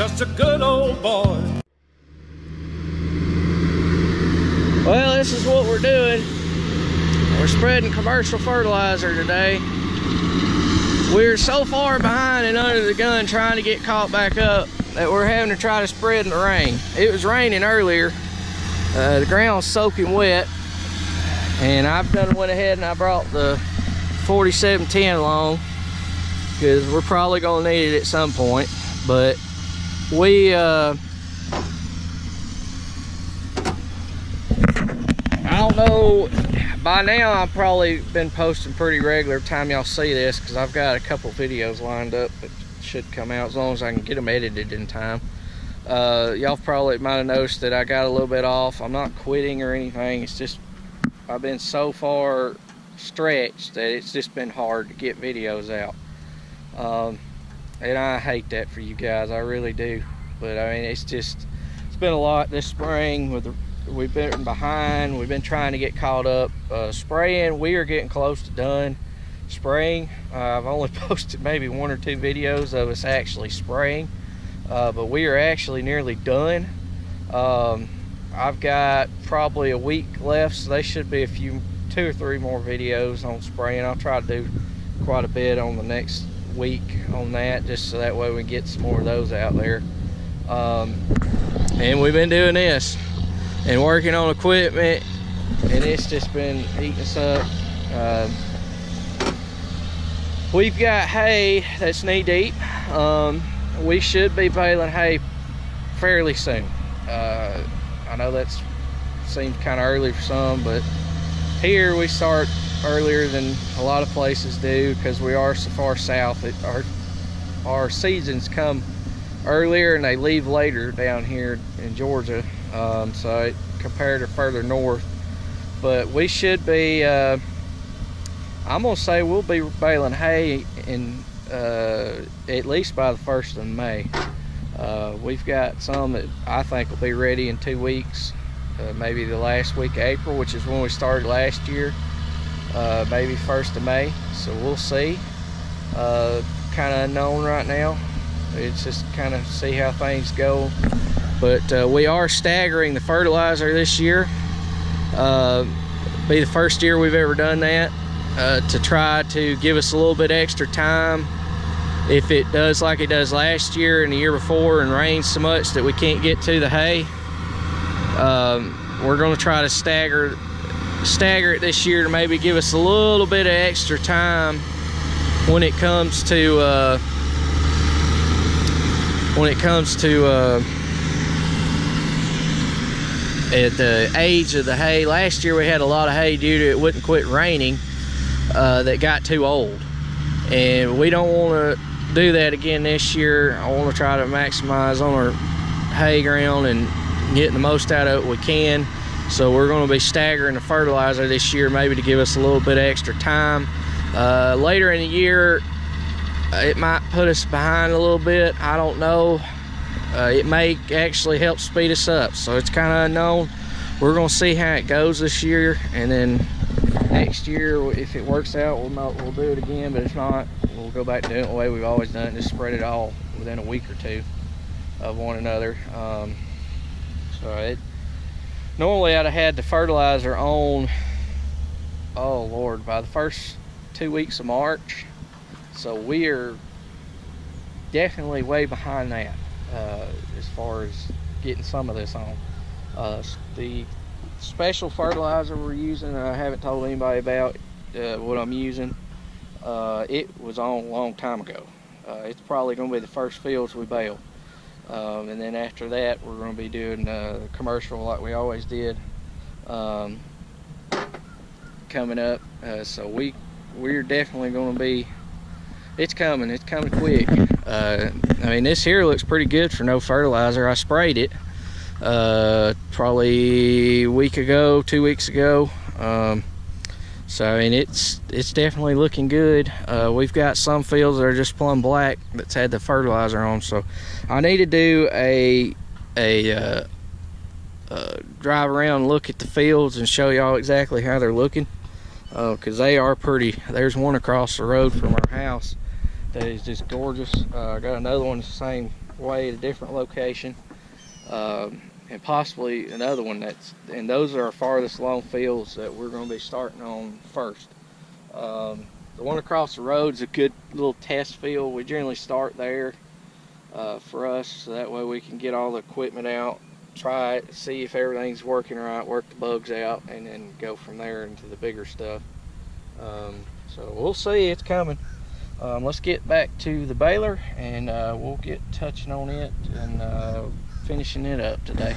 just a good old boy. Well, this is what we're doing. We're spreading commercial fertilizer today. We're so far behind and under the gun trying to get caught back up that we're having to try to spread in the rain. It was raining earlier. The ground's soaking wet, and I've went ahead and I brought the 4710 along because we're probably gonna need it at some point. But we I don't know, by now I've probably been posting pretty regular time y'all see this, because I've got a couple videos lined up that should come out as long as I can get them edited in time. Y'all probably might have noticed that I got a little bit off. I'm not quitting or anything. It's just I've been so far stretched that it's just been hard to get videos out. And I hate that for you guys, I really do. But I mean, it's been a lot this spring. We've been behind. We've been trying to get caught up. Spraying, we are getting close to done spraying. I've only posted maybe 1 or 2 videos of us actually spraying. But we are actually nearly done. I've got probably a week left, so they should be 2 or 3 more videos on spraying. I'll try to do quite a bit on the next week on that, just so that way we can get some more of those out there. And we've been doing this and working on equipment, and it's just been eating us up. We've got hay that's knee deep. We should be baling hay fairly soon. I know that seems kind of early for some, but here we start earlier than a lot of places do because we are so far south. Our seasons come earlier and they leave later down here in Georgia, so compared to further north. But we should be, I'm gonna say we'll be baling hay in at least by the 1st of May. We've got some that I think will be ready in 2 weeks, maybe the last week of April, which is when we started last year, maybe 1st of May, so we'll see. Kind of unknown right now. It's just kind of see how things go. But we are staggering the fertilizer this year. Be the first year we've ever done that, to try to give us a little bit extra time if it does like it does last year and the year before and rains so much that we can't get to the hay. We're going to try to stagger it this year to maybe give us a little bit of extra time when it comes to at the age of the hay. Last year we had a lot of hay due to it wouldn't quit raining, that got too old, and we don't want to do that again this year. I want to try to maximize on our hay ground and getting the most out of it we can. So we're going to be staggering the fertilizer this year, maybe to give us a little bit of extra time. Later in the year it might put us behind a little bit, I don't know. It may actually help speed us up, so it's kind of unknown. We're going to see how it goes this year, and then next year if it works out we'll do it again, but if not we'll go back to doing it the way we've always done it, just spread it all within a week or 2 of one another. Normally I'd have had the fertilizer on, oh Lord, by the first 2 weeks of March, so we are definitely way behind that as far as getting some of this on. The special fertilizer we're using, I haven't told anybody about what I'm using. It was on a long time ago. It's probably going to be the first fields we bale, and then after that we're going to be doing commercial like we always did coming up. So we're definitely going to be, it's coming quick. I mean, this here looks pretty good for no fertilizer. I sprayed it probably a week ago, 2 weeks ago. So I mean, it's definitely looking good. We've got some fields that are just plumb black that's had the fertilizer on, so I need to do a drive around and look at the fields and show y'all exactly how they're looking, because they are pretty. There's one across the road from our house that is just gorgeous. I got another one the same way at a different location, and possibly another one and those are our farthest along fields that we're going to be starting on first. The one across the road is a good little test field. We generally start there for us, so that way we can get all the equipment out, try it, see if everything's working right, work the bugs out, and then go from there into the bigger stuff. So we'll see, it's coming. Let's get back to the baler, and we'll get touching on it and finishing it up today.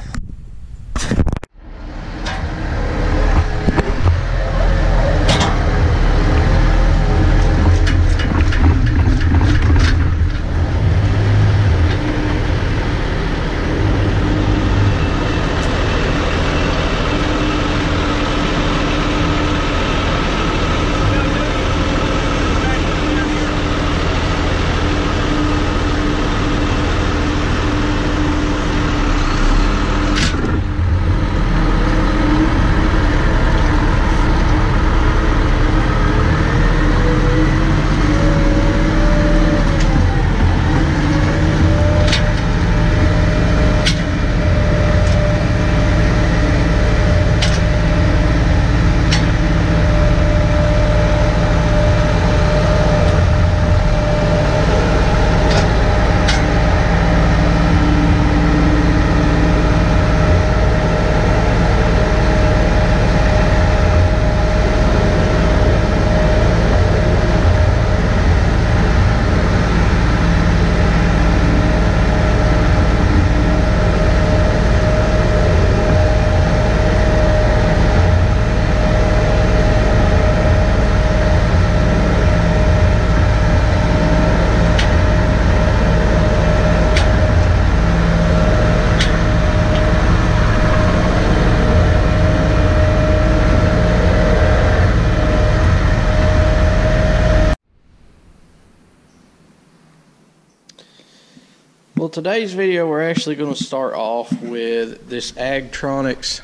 Well, today's video, we're actually going to start off with this agtronix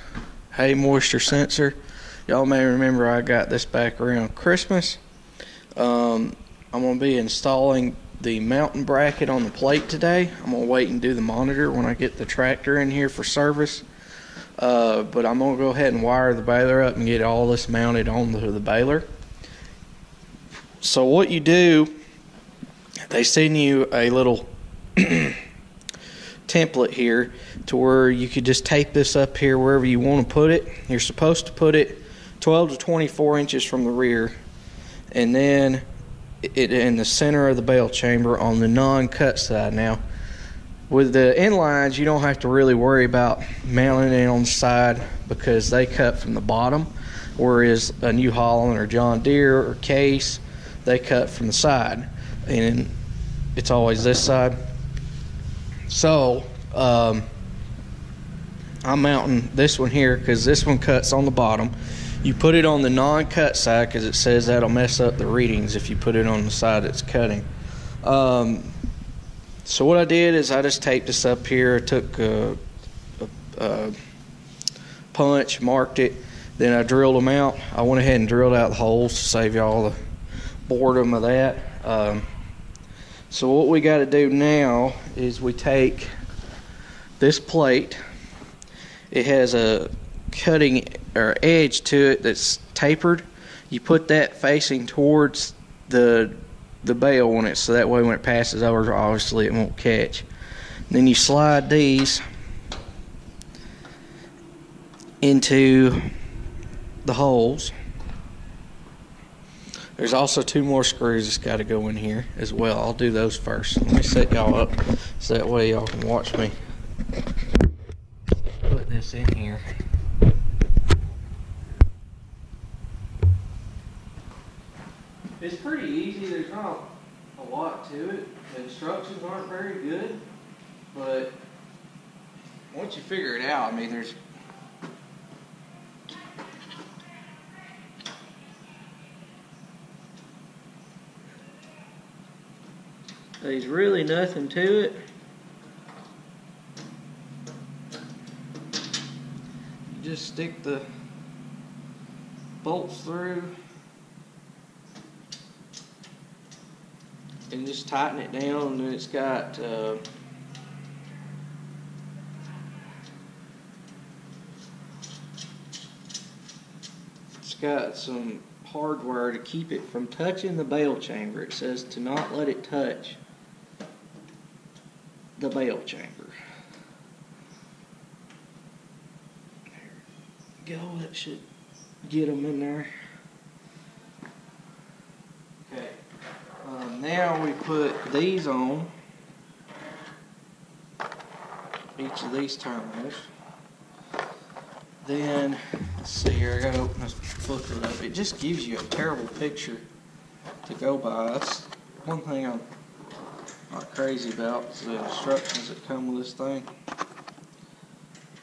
hay moisture sensor. Y'all may remember I got this back around Christmas. I'm going to be installing the mounting bracket on the plate today. I'm going to wait and do the monitor when I get the tractor in here for service. But I'm going to go ahead and wire the baler up and get all this mounted onto the baler. So what you do, they send you a little template here to where you could just tape this up here wherever you want to put it. You're supposed to put it 12 to 24 inches from the rear, and then it in the center of the bale chamber on the non-cut side. Now with the inlines, you don't have to really worry about mounting it on the side because they cut from the bottom, whereas a New Holland or John Deere or Case, they cut from the side, and it's always this side. So I'm mounting this one here because this one cuts on the bottom. You put it on the non-cut side because it says that'll mess up the readings if you put it on the side that's cutting. So what I did is I just taped this up here. I took a punch, marked it, then I drilled them out. I went ahead and drilled out the holes to save y'all the boredom of that. So what we got to do now is we take this plate. It has a cutting or edge to it that's tapered. You put that facing towards the bale on it, so that way when it passes over, obviously it won't catch. Then you slide these into the holes. There's also 2 more screws that's got to go in here as well. I'll do those first. Let me set y'all up so that way y'all can watch me put this in here. It's pretty easy. There's not a lot to it. The instructions aren't very good, but once you figure it out, I mean, there's really nothing to it. You just stick the bolts through and just tighten it down, and then it's got got some hardware to keep it from touching the bale chamber. It says to not let it touch the bale chamber. There we go, that should get them in there. Okay, now we put these on each of these terminals. Then, let's see here, I gotta open this booklet up. It just gives you a terrible picture to go by. That's one thing I'm not crazy about, is the instructions that come with this thing.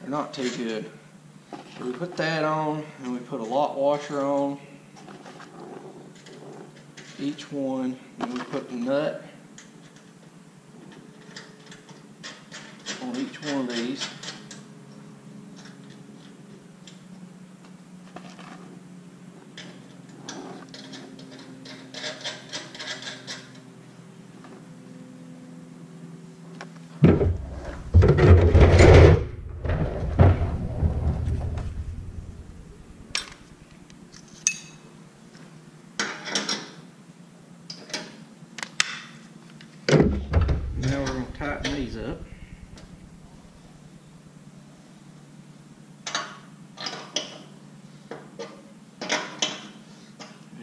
They're not too good. So we put that on, and we put a lot washer on each one, and we put the nut on each one of these. Now we're going to tighten these up.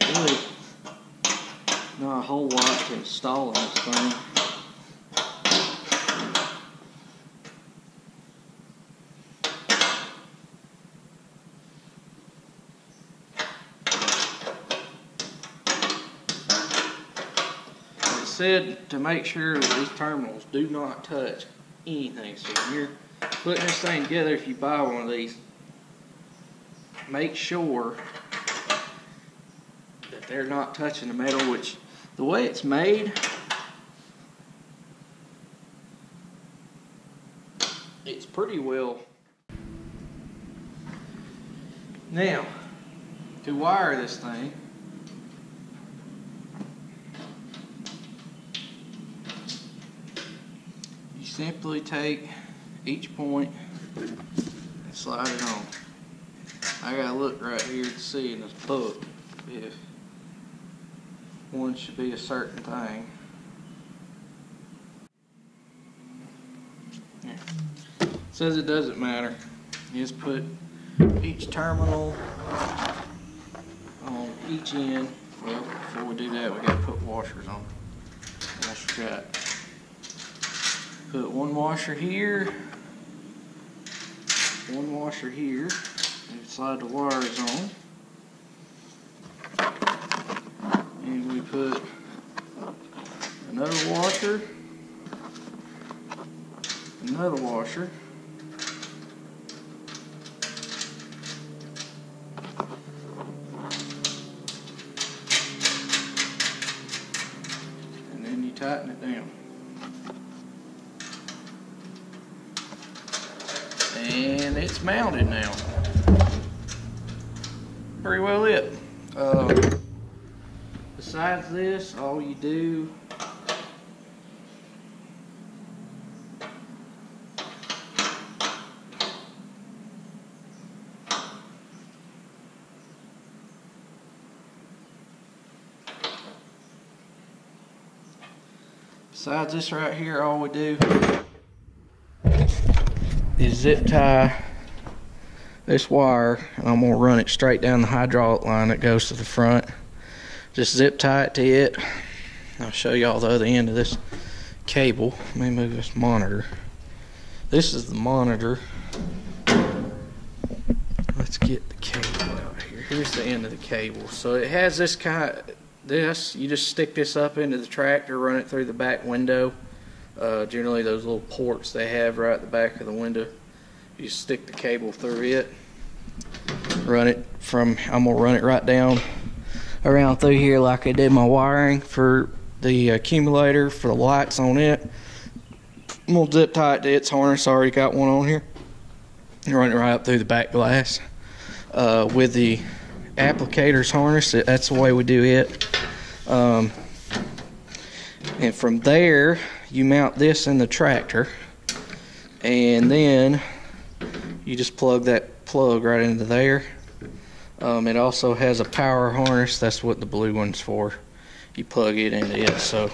Really not a whole lot to install in this thing. Said to make sure that these terminals do not touch anything. So when you're putting this thing together, if you buy one of these, make sure that they're not touching the metal, which the way it's made, it's pretty well. Now, to wire this thing, simply take each point and slide it on. I gotta look right here to see in this book if one should be a certain thing. Yeah. It says it doesn't matter. You just put each terminal on each end. Well, before we do that, we gotta put washers on. Washer got. Put one washer here, one washer here, and slide the wires on. And we put another washer, another washer, and then you tighten it down. And it's mounted now. Pretty well it. Besides this, all you do besides this right here, all we do is zip tie this wire, and I'm gonna run it straight down the hydraulic line that goes to the front. Just zip tie it to it. I'll show y'all the other end of this cable. Let me move this monitor. This is the monitor. Let's get the cable out here. Here's the end of the cable. So it has this kind. You just stick this up into the tractor, run it through the back window. Generally those little ports they have right at the back of the window. You stick the cable through it, run it from, I'm going to run it right down around through here like I did my wiring for the accumulator for the lights on it. I'm going to zip tie it to its harness. I already got one on here. Run it right up through the back glass. With the applicator's harness, that's the way we do it. And from there, you mount this in the tractor, and then you just plug that plug right into there. It also has a power harness. That's what the blue one's for. You plug it into it. So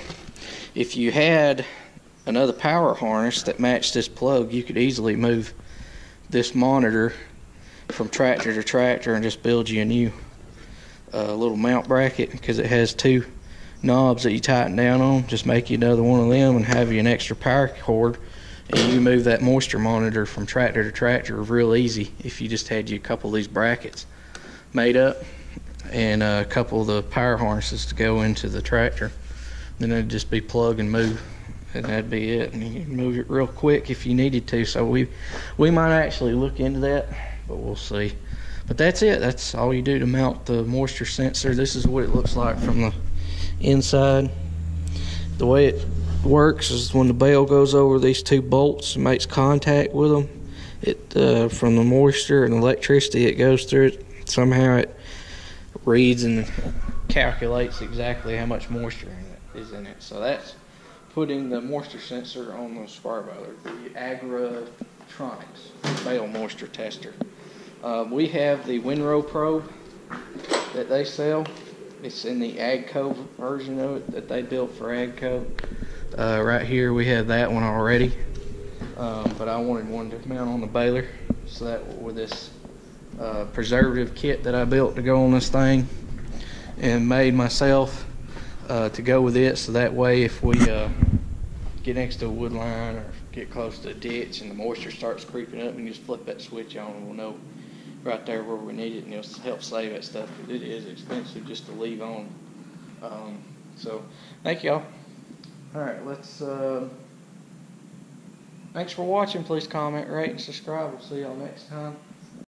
if you had another power harness that matched this plug, you could easily move this monitor from tractor to tractor and just build you a new little mount bracket, because it has two knobs that you tighten down on. Just make you another one of them and have you an extra power cord, and you move that moisture monitor from tractor to tractor real easy if you just had you a couple of these brackets made up and a couple of the power harnesses to go into the tractor. Then it'd just be plug and move, and that'd be it. And you can move it real quick if you needed to. So we might actually look into that, but we'll see. But that's it. That's all you do to mount the moisture sensor. This is what it looks like from the inside. The way it works is when the bale goes over these two bolts and makes contact with them, it from the moisture and electricity it goes through it, somehow it reads and calculates exactly how much moisture is in it. So that's putting the moisture sensor on the spar baler, the agtronix bale moisture tester. We have the Winrow probe that they sell. It's in the Agco version of it that they built for Agco. Right here we have that one already, but I wanted one to mount on the baler, so that with this preservative kit that I built to go on this thing and made myself to go with it, so that way if we get next to a wood line or get close to a ditch and the moisture starts creeping up, and just flip that switch on and we'll know right there where we need it, and it'll help save that stuff, because it is expensive just to leave on. So thank y'all. Alright, let's thanks for watching. Please comment, rate, and subscribe. We'll see y'all next time.